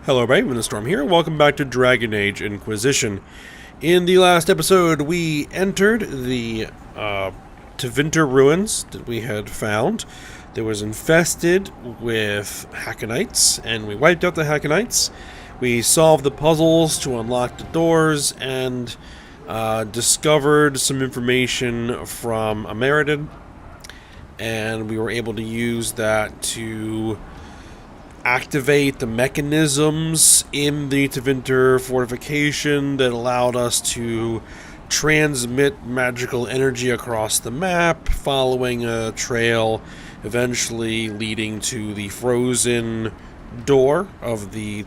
Hello, everybody. Storm here. Welcome back to Dragon Age Inquisition. In the last episode, we entered the Tevinter ruins that we had found. That was infested with Hackonites, and we wiped out the Hackonites. We solved the puzzles to unlock the doors, and discovered some information from Ameridan, and we were able to use that to activate the mechanisms in the Tevinter fortification that allowed us to transmit magical energy across the map, following a trail, eventually leading to the frozen door of the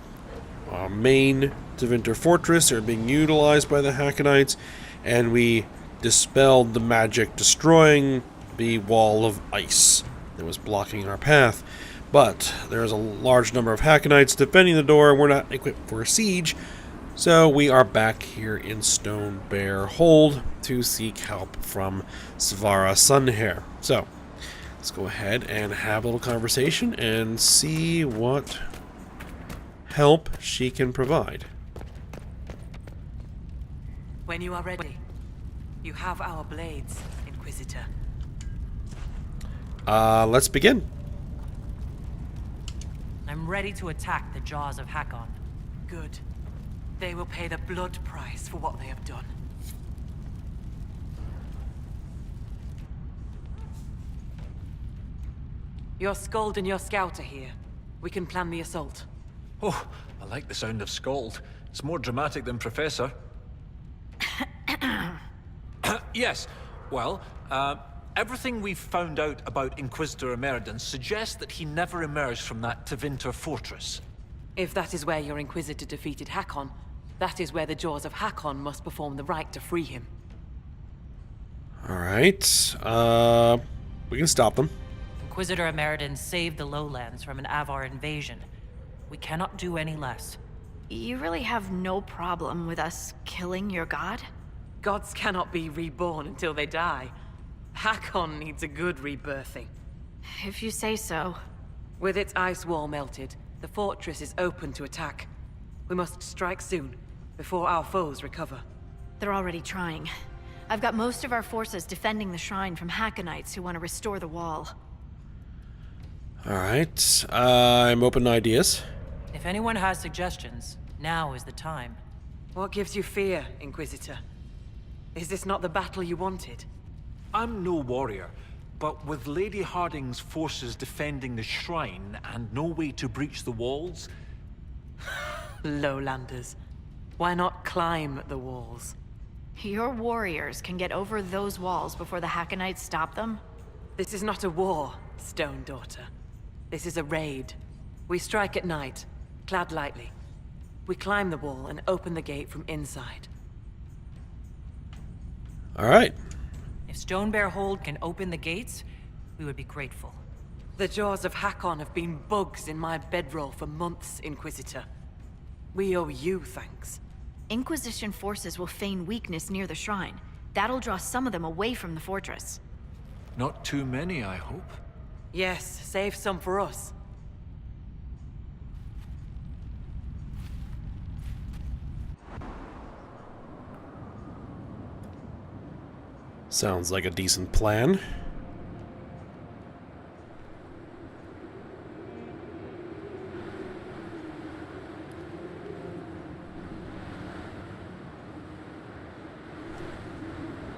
main Tevinter fortress that are being utilized by the Hackonites, and we dispelled the magic, destroying the wall of ice that was blocking our path. But there's a large number of Hackonites defending the door, and we're not equipped for a siege, so we are back here in Stone Bear Hold to seek help from Svara Sunhair. So, let's go ahead and have a little conversation and see what help she can provide. When you are ready, you have our blades, Inquisitor. Let's begin. I'm ready to attack the jaws of Hakon. Good. They will pay the blood price for what they have done. Your Skald and your Scout are here. We can plan the assault. Oh, I like the sound of Skald. It's more dramatic than Professor. Yes, well, everything we've found out about Inquisitor Ameridan suggests that he never emerged from that Tevinter fortress. If that is where your Inquisitor defeated Hakon, that is where the jaws of Hakon must perform the rite to free him. Alright, we can stop them. Inquisitor Ameridan saved the lowlands from an Avar invasion. We cannot do any less. You really have no problem with us killing your god? Gods cannot be reborn until they die. Hakon needs a good rebirthing. If you say so. With its ice wall melted, the fortress is open to attack. We must strike soon, before our foes recover. They're already trying. I've got most of our forces defending the shrine from Hackonites who want to restore the wall. Alright, I'm open to ideas. If anyone has suggestions, now is the time. What gives you fear, Inquisitor? Is this not the battle you wanted? I'm no warrior, but with Lady Harding's forces defending the shrine and no way to breach the walls... Lowlanders. Why not climb the walls? Your warriors can get over those walls before the Hackonites stop them? This is not a war, Stone Daughter. This is a raid. We strike at night, clad lightly. We climb the wall and open the gate from inside. Alright. If Stone Bear Hold can open the gates, we would be grateful. The jaws of Hakon have been bugs in my bedroll for months, Inquisitor. We owe you thanks. Inquisition forces will feign weakness near the shrine. That'll draw some of them away from the fortress. Not too many, I hope. Yes, save some for us. Sounds like a decent plan.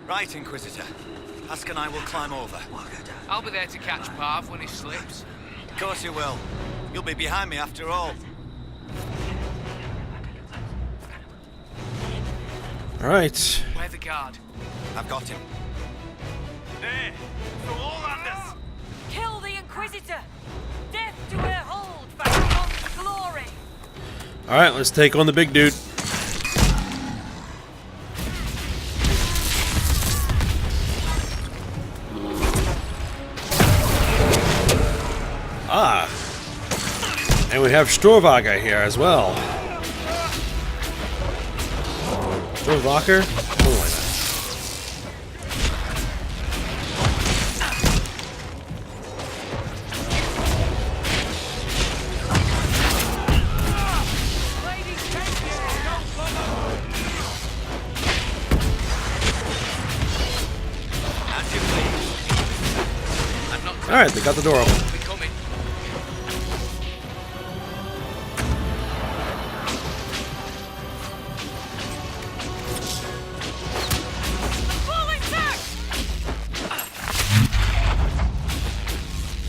Right, Inquisitor. Ask and I will climb over. I'll be there to catch Parv when he slips. Of course you will. You'll be behind me after all. Alright. Where the guard? I've got him. There! So all landers! Kill the Inquisitor! Death to her hold for Hakon's glory! Alright, let's take on the big dude. Ah. And we have Storvaga here as well. Storvaker? Something like that. Alright, they got the door open. We're coming.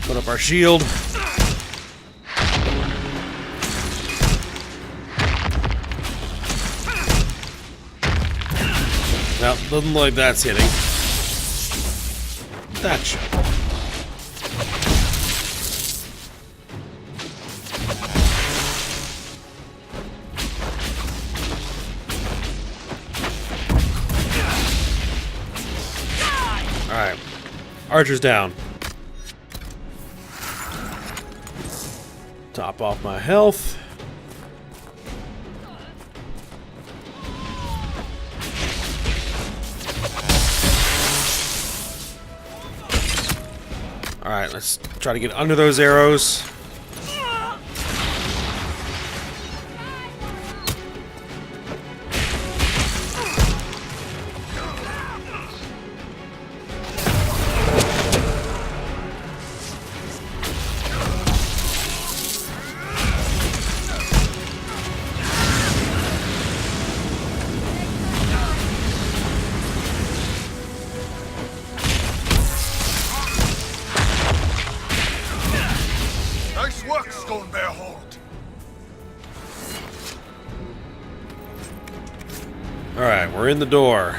Put up our shield. Well, doesn't look like that's hitting. That should. Alright. Archer's down. Top off my health. Alright, let's try to get under those arrows. Nice work, Stone Bear Hold. Alright, we're in the door.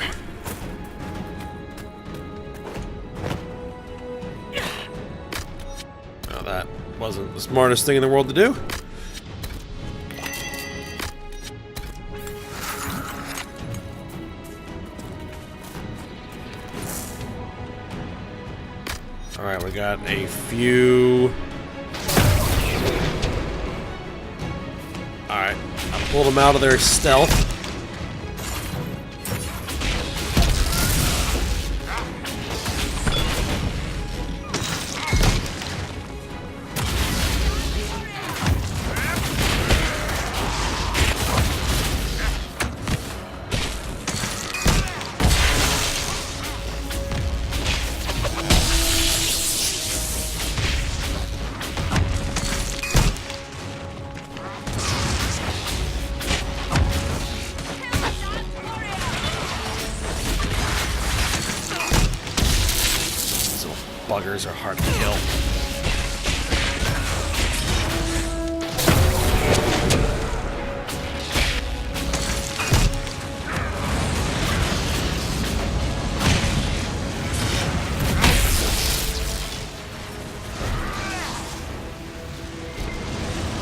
Now that wasn't the smartest thing in the world to do. Alright, we got a few... Alright, I pulled them out of their stealth. Buggers are hard to kill.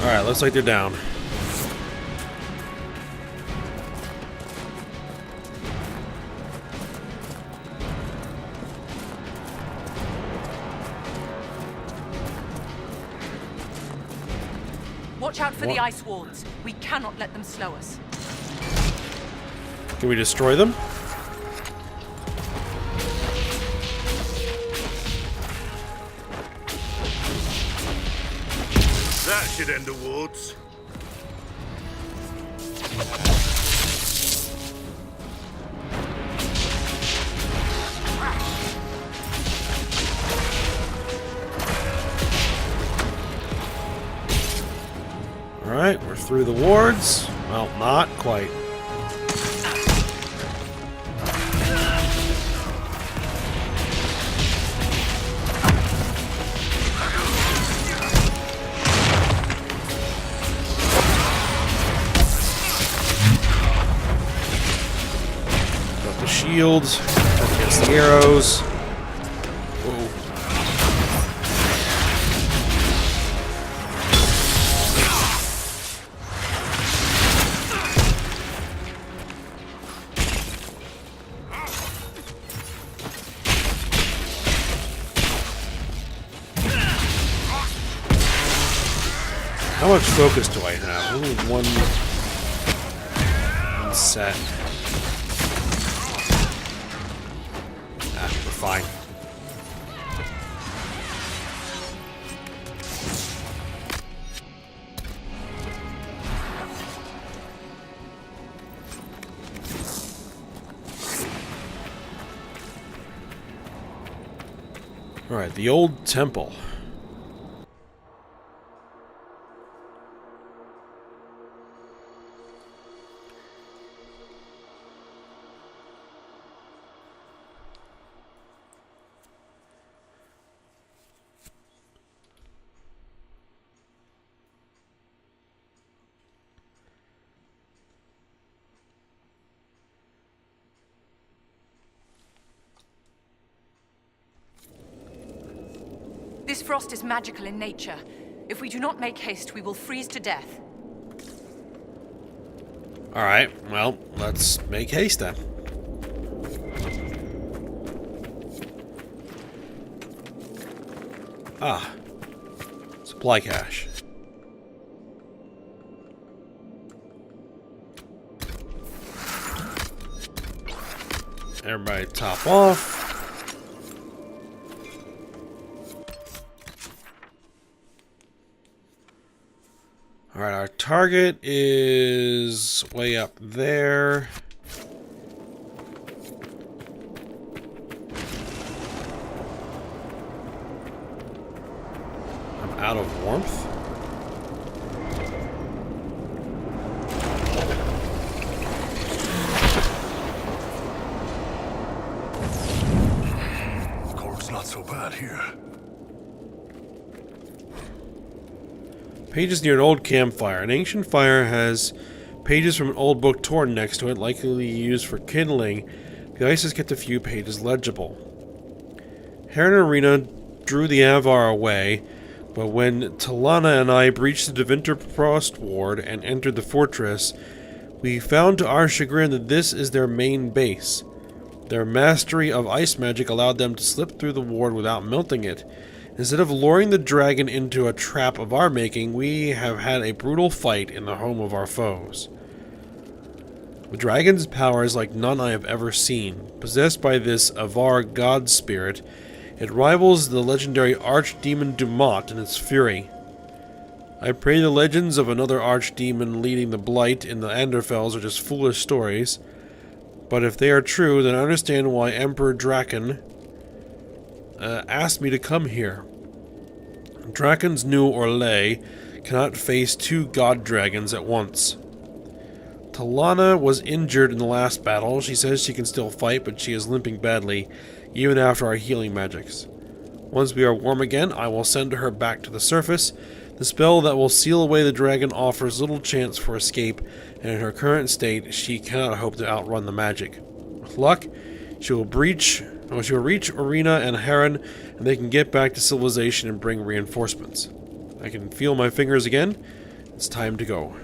Alright, looks like they're down. Watch out for What? the ice wards. We cannot let them slow us. Can we destroy them? That should end the wards. Alright, we're through the wards. Well, not quite. Got the shields, up against the arrows. Whoa. How much focus do I have? Only one set. Ah, we're fine. Alright, the old temple. This frost is magical in nature. If we do not make haste, we will freeze to death. Alright, well, let's make haste then. Ah. Supply cache. Everybody top off. Alright, our target is way up there. I'm out of warmth. Cold's not so bad here. Pages near an old campfire. An ancient fire has pages from an old book torn next to it, likely used for kindling. The ice has kept a few pages legible. Heron and Arena drew the Avar away, but when Talana and I breached the Devinter Frost Ward and entered the fortress, we found to our chagrin that this is their main base. Their mastery of ice magic allowed them to slip through the ward without melting it. Instead of luring the dragon into a trap of our making, we have had a brutal fight in the home of our foes. The dragon's power is like none I have ever seen. Possessed by this Avar god spirit, it rivals the legendary archdemon Dumont in its fury. I pray the legends of another archdemon leading the blight in the Anderfels are just foolish stories, but if they are true, then I understand why Emperor Draken asked me to come here. Draken's new Orlais cannot face two god dragons at once. Talana was injured in the last battle. She says she can still fight, but she is limping badly, even after our healing magics. Once we are warm again, I will send her back to the surface. The spell that will seal away the dragon offers little chance for escape, and in her current state, she cannot hope to outrun the magic. With luck, she will reach Arena and Heron, and they can get back to civilization and bring reinforcements. I can feel my fingers again. It's time to go.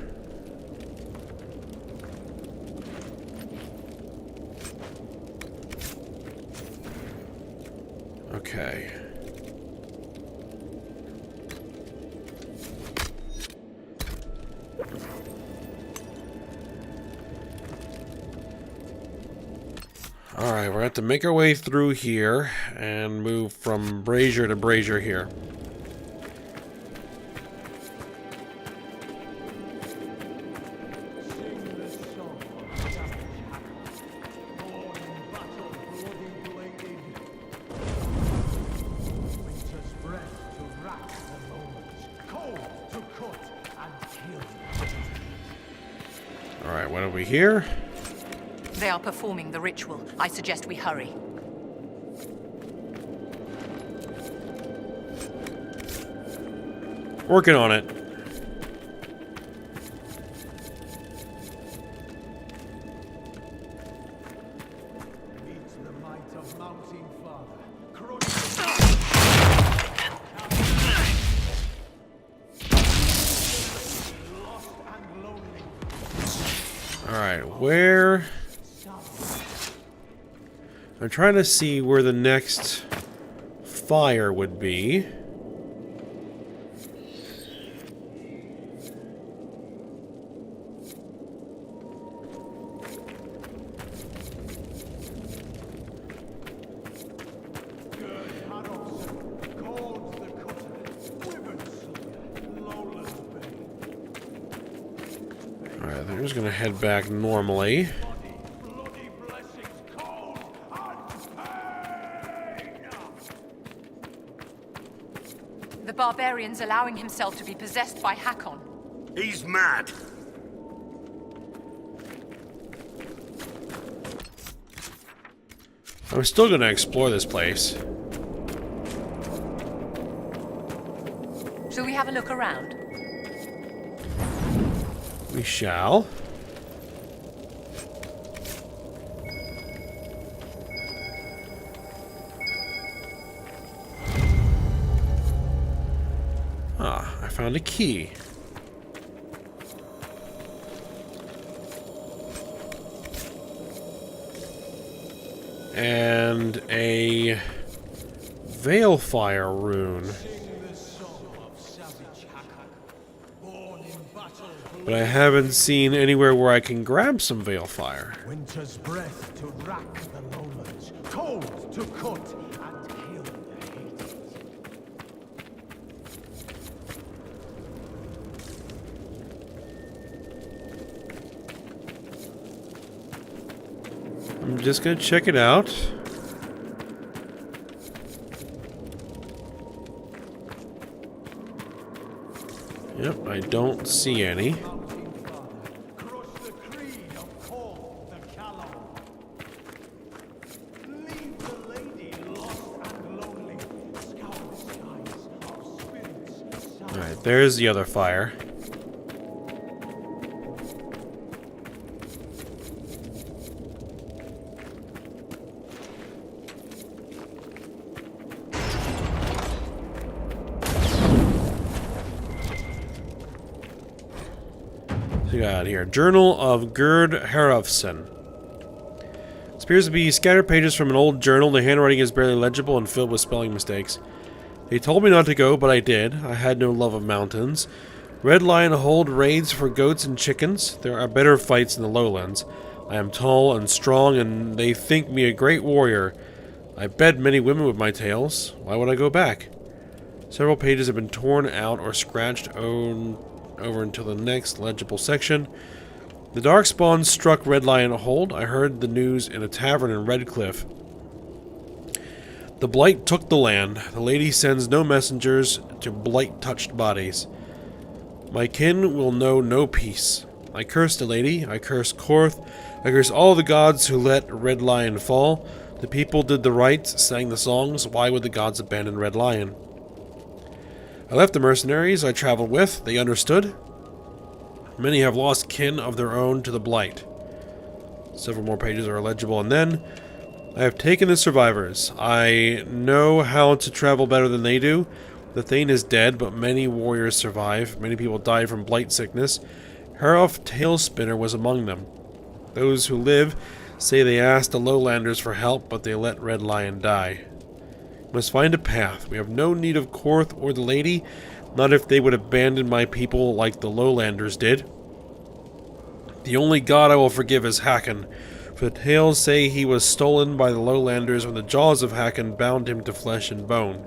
Okay. Alright, we're going to have to make our way through here and move from brazier to brazier here. Alright, what are we here? They are performing the ritual. I suggest we hurry. Working on it. Alright, where... I'm trying to see where the next fire would be. Alright, they're just gonna head back normally. The barbarian's allowing himself to be possessed by Hakon. He's mad. I'm still gonna explore this place. Shall we have a look around? We shall. Found a key. And a Veilfire rune. But I haven't seen anywhere where I can grab some Veilfire. Winter's breath to rack the lowlands, cold to cut and heal the hated. I'm just gonna check it out. Yep, I don't see any. Alright, there's the other fire. What we got here? Journal of Gerd Herofsen. It appears to be scattered pages from an old journal. The handwriting is barely legible and filled with spelling mistakes. They told me not to go, but I did. I had no love of mountains. Red Lion hold raids for goats and chickens. There are better fights in the lowlands. I am tall and strong, and they think me a great warrior. I bed many women with my tales. Why would I go back? Several pages have been torn out or scratched over until the next legible section. The Darkspawn struck Red Lion hold. I heard the news in a tavern in Redcliffe. The Blight took the land. The lady sends no messengers to blight-touched bodies. My kin will know no peace. I curse the lady. I curse Korth. I curse all the gods who let Red Lion fall. The people did the rites, sang the songs. Why would the gods abandon Red Lion? I left the mercenaries I traveled with. They understood. Many have lost kin of their own to the Blight. Several more pages are illegible, and then I have taken the survivors. I know how to travel better than they do. The Thane is dead, but many warriors survive. Many people died from blight sickness. Harof Tailspinner was among them. Those who live say they asked the lowlanders for help, but they let Red Lion die. We must find a path. We have no need of Korth or the lady, not if they would abandon my people like the lowlanders did. The only god I will forgive is Hakon. For the tales say he was stolen by the lowlanders when the jaws of Hakon bound him to flesh and bone.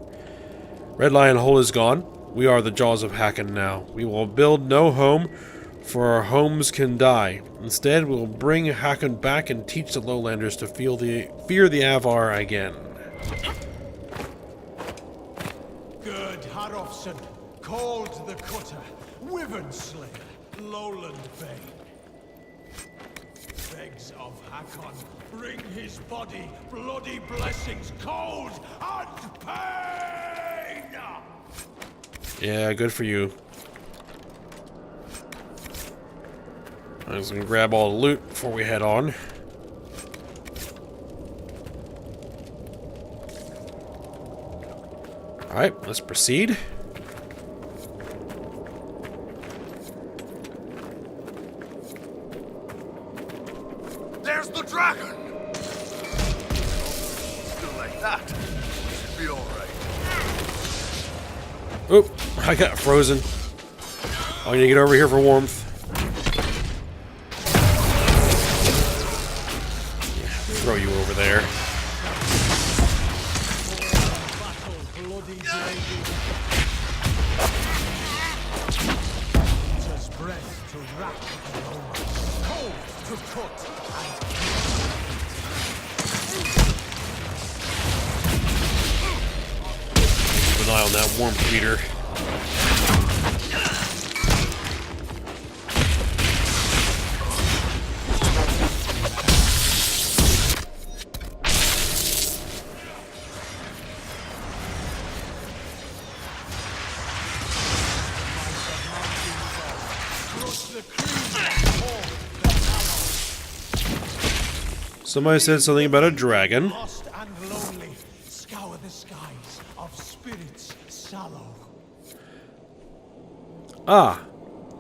Red Lion Hole is gone. We are the jaws of Hakon now. We will build no home, for our homes can die. Instead, we will bring Hakon back and teach the lowlanders to fear the Avar again. Gerd Harofsen, called the Cutter, Wyvern Slayer, Lowland Bane. Begs of Hakon, bring his body, bloody blessings, cold and pain! Yeah, good for you. I'm just gonna grab all the loot before we head on. Alright, let's proceed. There's the dragon! Still like that. Should be alright. Oop, I got frozen. I need to get over here for warmth. Yeah, throw you over there. Keep an eye on that warmth meter. Somebody said something about a dragon. Lost and lonely, scour the skies of spirits sallow. Ah,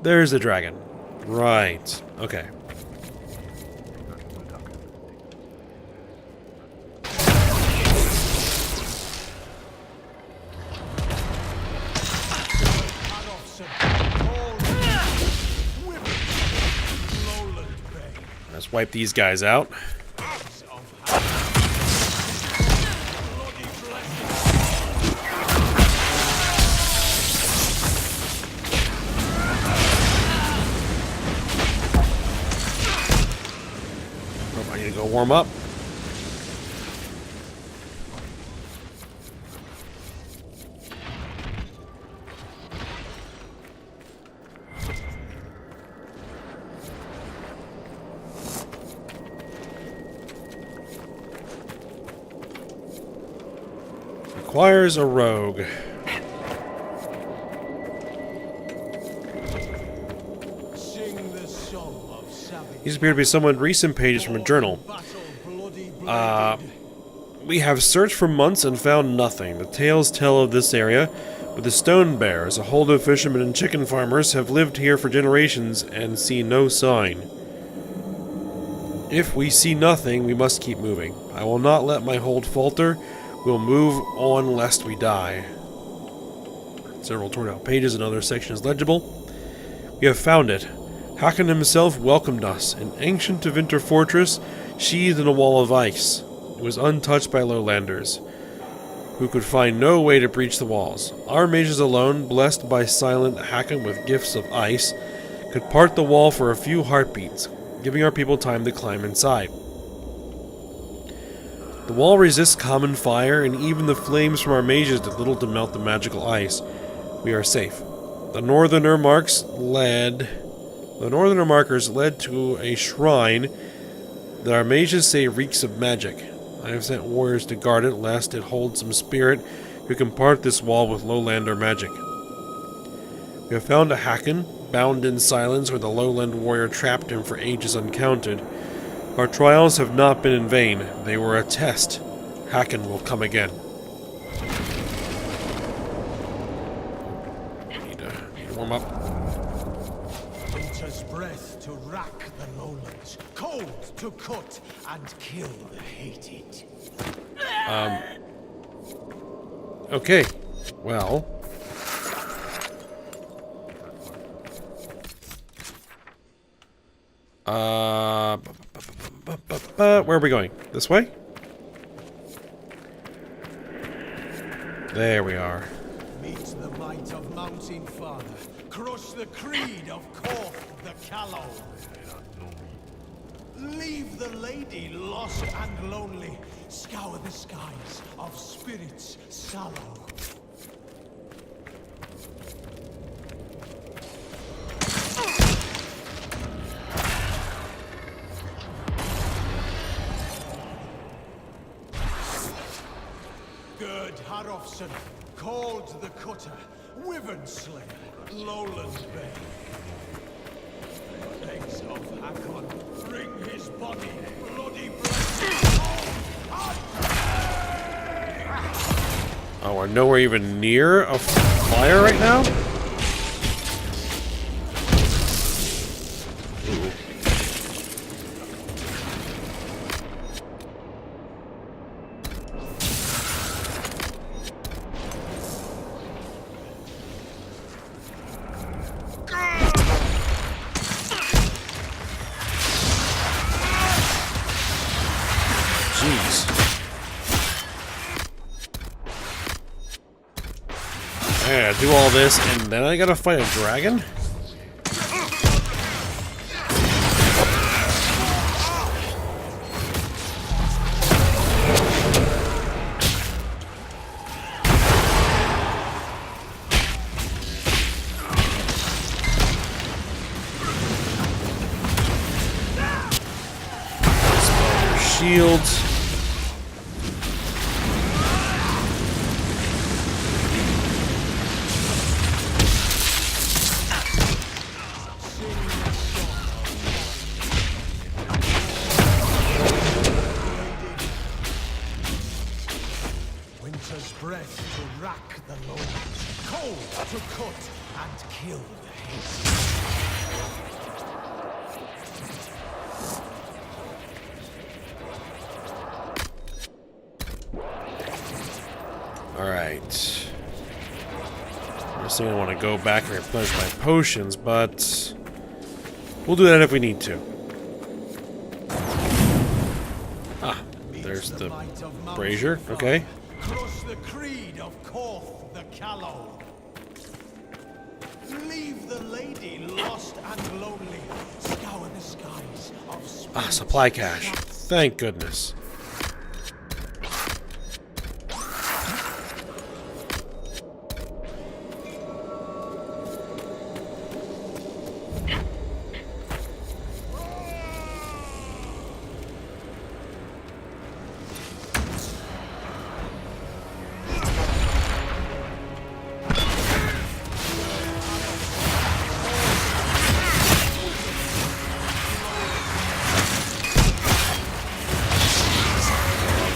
there's the dragon. Right. Okay. Let's wipe these guys out. Oh, I need to go warm up. Requires a rogue. These appear to be somewhat recent pages from a journal. We have searched for months and found nothing. The tales tell of this area, but the Stone Bears, a hold of fishermen and chicken farmers, have lived here for generations and see no sign. If we see nothing, we must keep moving. I will not let my hold falter. We'll move on lest we die. Several torn out pages, another section is legible. We have found it. Hakon himself welcomed us, an ancient Tevinter fortress sheathed in a wall of ice. It was untouched by lowlanders, who could find no way to breach the walls. Our mages alone, blessed by silent Hakon with gifts of ice, could part the wall for a few heartbeats, giving our people time to climb inside. The wall resists common fire, and even the flames from our mages did little to melt the magical ice. We are safe. The northerner markers led to a shrine that our mages say reeks of magic. I have sent warriors to guard it, lest it hold some spirit who can part this wall with lowlander magic. We have found a Hakon, bound in silence where the lowland warrior trapped him for ages uncounted. Our trials have not been in vain. They were a test. Hakon will come again. Need to warm up. Winter's breath to rack the lowlands, cold to cut and kill the hated. Okay. Well. Where are we going? This way? There we are. Meet the might of Mountain Father. Crush the creed of Corf the Callow. Leave the lady lost and lonely. Scour the skies of spirits sallow. Gerd Harofsson, called the Cutter, Wyvern Slayer, Lowland Bay. Legs of Hakon, bring his body, bloody blessing. Oh, we're nowhere even near a fire right now? Yeah, do all this, and then I gotta fight a dragon? Spell your shields. Breath to rack the lowlands, cold to cut and kill the hate. Alright. I'm just saying I want to go back and replenish my potions, but we'll do that if we need to. Ah, there's the brazier. Okay. Crush the creed of Korth the Callow. Leave the lady lost and lonely. Scour the skies of space. Ah, supply cache. Thank goodness.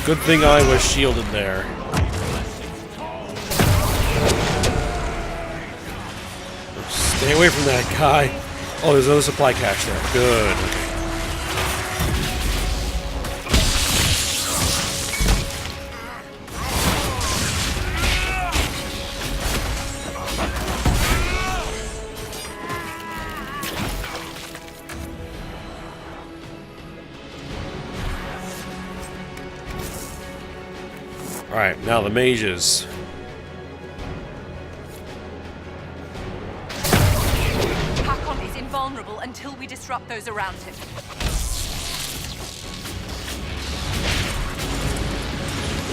Good thing I was shielded there. Stay away from that guy. Oh, there's another supply cache there. Good. Okay. Alright, now the mages. Hakon is invulnerable until we disrupt those around him.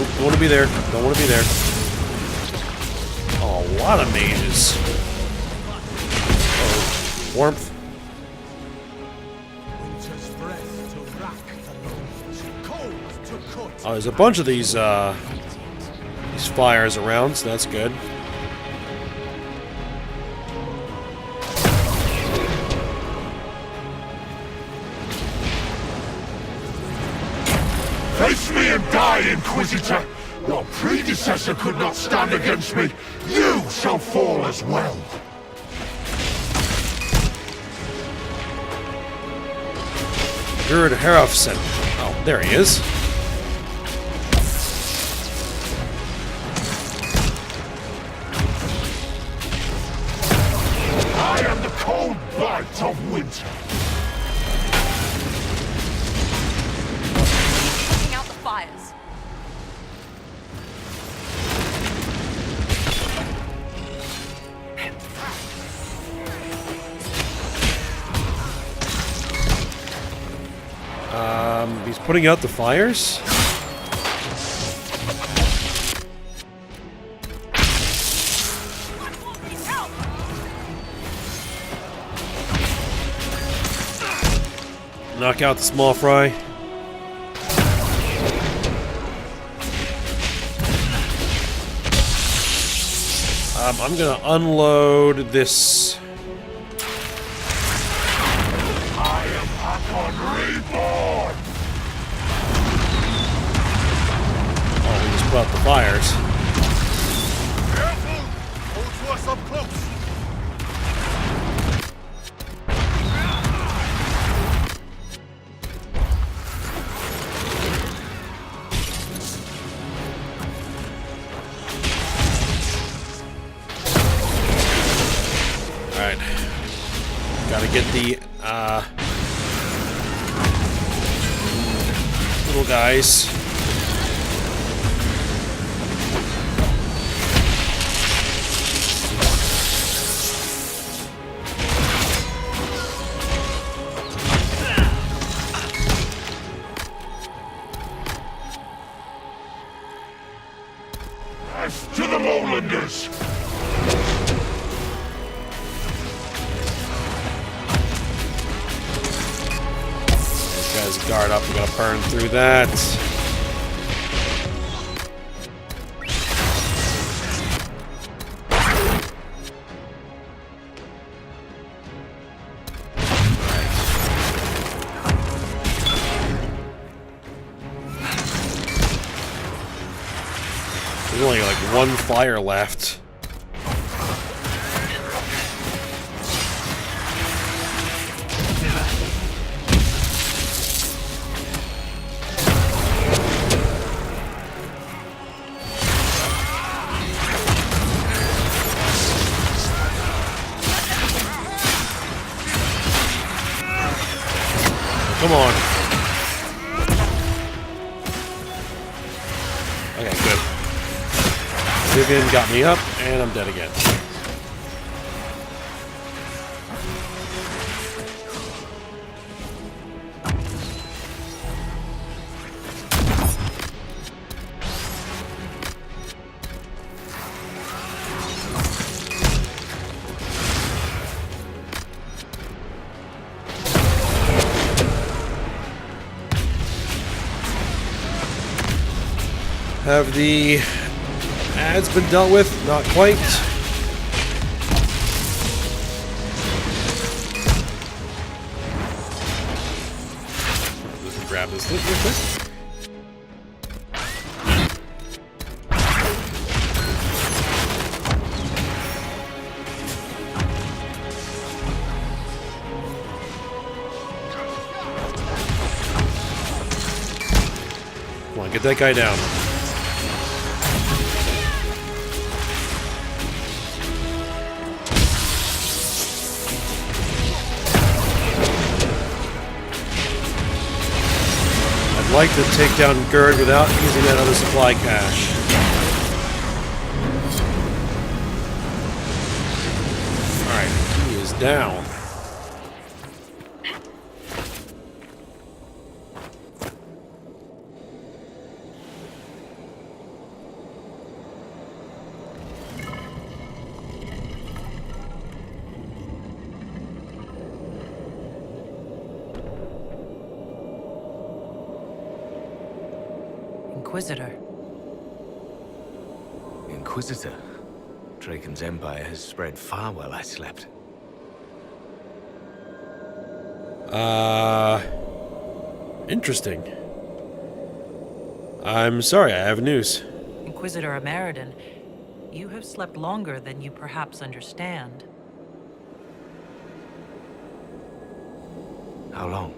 Oop, don't want to be there. Don't want to be there. Oh, a lot of mages. Uh-oh. Warmth. Winter's breath to rack the lows, cold to cut. Oh, there's a bunch of these fires around, so that's good. Face me and die, Inquisitor! Your predecessor could not stand against me. You shall fall as well. Gerd Herofsen. Oh, there he is. I am the cold bite of winter. Putting out the fires. He's putting out the fires? Knock out the small fry. I'm gonna unload this. I am Hakon Reborn! Oh, we just put out the fires. Careful! Hold to us up close! Alright. Gotta get the, little guys. As to the lowlanders! Guys, guard up. We gotta burn through that. There's only like one fire left. Come on. Okay, good. Vivian got me up, and I'm dead again. Have the ads been dealt with? Not quite. Just grab this real quick. Come on, get that guy down. I'd like to take down Gerd without using that other supply cache. Alright, he is down. Inquisitor. Inquisitor? Draken's empire has spread far while I slept. Interesting. I'm sorry, I have news. Inquisitor Ameridan, you have slept longer than you perhaps understand. How long?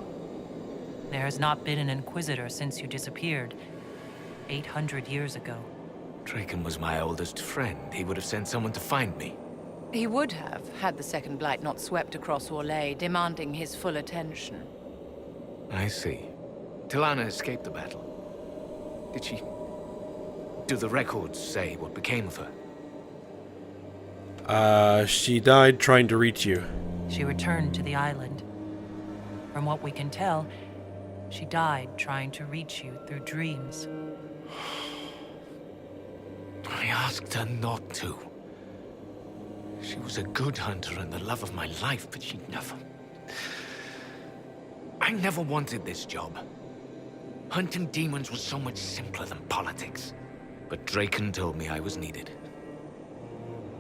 There has not been an Inquisitor since you disappeared. 800 years ago. Draken was my oldest friend. He would have sent someone to find me. He would have, had the Second Blight not swept across Orlais, demanding his full attention. I see. Tilana escaped the battle. Did she... Do the records say what became of her? She died trying to reach you. She returned to the island. From what we can tell, she died trying to reach you through dreams. I asked her not to. She was a good hunter and the love of my life, but she never... I never wanted this job. Hunting demons was so much simpler than politics. But Draken told me I was needed.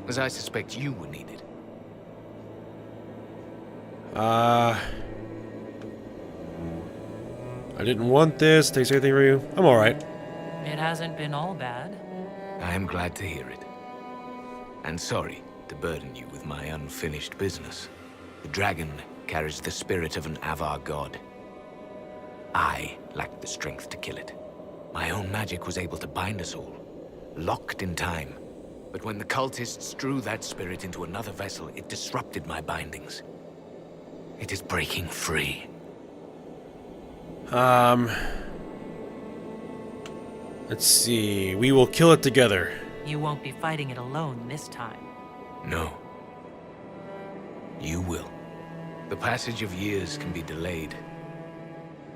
As I suspect you were needed. I didn't want this. Takes everything for you. I'm alright. It hasn't been all bad. I am glad to hear it. And sorry to burden you with my unfinished business. The dragon carries the spirit of an Avar god. I lacked the strength to kill it. My own magic was able to bind us all, locked in time. But when the cultists drew that spirit into another vessel, it disrupted my bindings. It is breaking free. Let's see. We will kill it together. You won't be fighting it alone this time. No. You will. The passage of years can be delayed,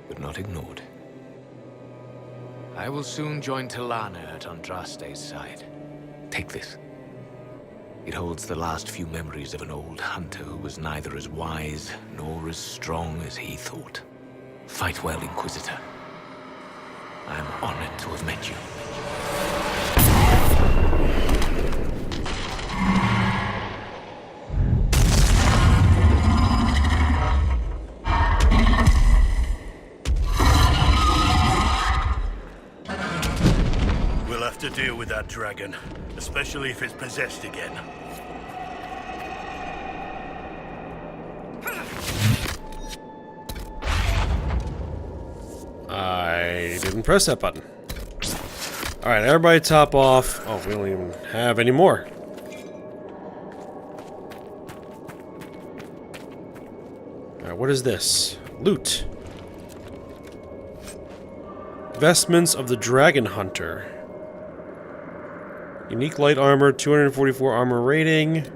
but not ignored. I will soon join Tilana at Andraste's side. Take this. It holds the last few memories of an old hunter who was neither as wise nor as strong as he thought. Fight well, Inquisitor. I am honored to have met you. We'll have to deal with that dragon, especially if it's possessed again. I didn't press that button. Alright, everybody top off. Oh, we don't even have any more. Alright, what is this? Loot. Vestments of the Dragon Hunter. Unique light armor, 244 armor rating.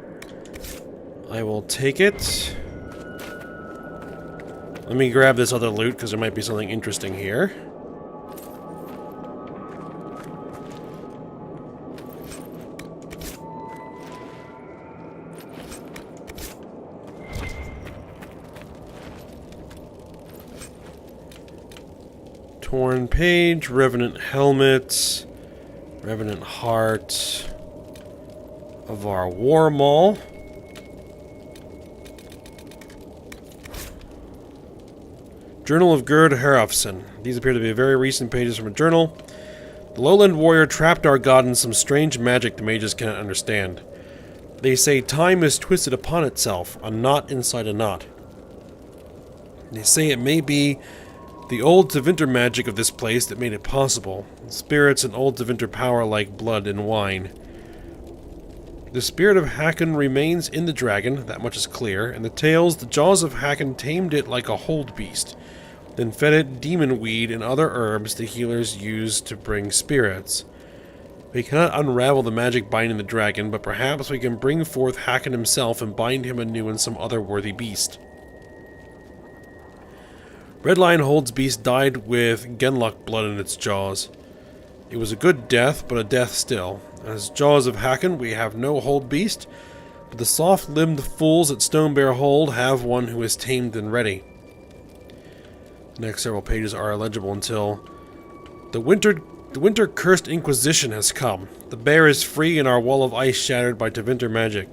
I will take it. Let me grab this other loot, because there might be something interesting here. Torn page, Revenant helmet, Revenant heart of our War Maul. Journal of Gerd Herofson. These appear to be very recent pages from a journal. The lowland warrior trapped our god in some strange magic the mages cannot understand. They say time is twisted upon itself, a knot inside a knot. They say it may be the old Tevinter magic of this place that made it possible. Spirits and old Tevinter power like blood and wine. The spirit of Hakon remains in the dragon, that much is clear. In the tales, the jaws of Hakon tamed it like a hold beast, then fed it demon weed and other herbs the healers use to bring spirits. We cannot unravel the magic binding the dragon, but perhaps we can bring forth Hakon himself and bind him anew in some other worthy beast. Red Lion Hold's beast died with Genlock blood in its jaws. It was a good death, but a death still. As Jaws of Hakon, we have no Hold beast, but the soft-limbed fools at Stonebear Hold have one who is tamed and ready. The next several pages are illegible until the winter-cursed Inquisition has come. The bear is free and our wall of ice shattered by Tevinter magic.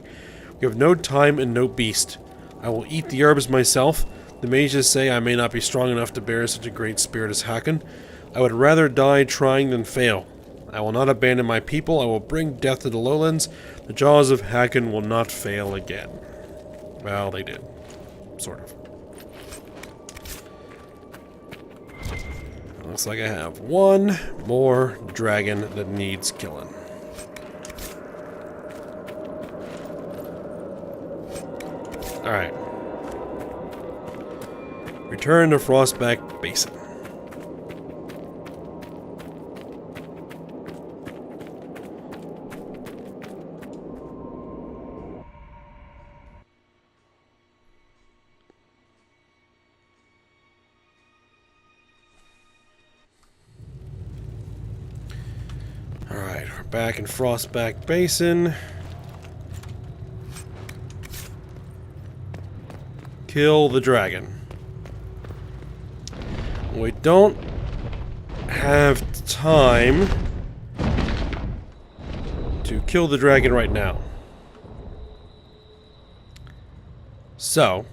We have no time and no beast. I will eat the herbs myself. The mages say I may not be strong enough to bear such a great spirit as Hakon. I would rather die trying than fail. I will not abandon my people. I will bring death to the lowlands. The jaws of Hakon will not fail again. Well, they did. Sort of. Looks like I have one more dragon that needs killing. Alright. Return to Frostback Basin. Alright, we're back in Frostback Basin. Kill the dragon. We don't have time to kill the dragon right now. So,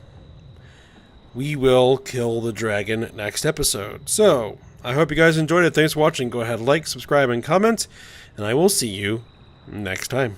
we will kill the dragon next episode. So, I hope you guys enjoyed it. Thanks for watching. Go ahead, like, subscribe, and comment, and I will see you next time.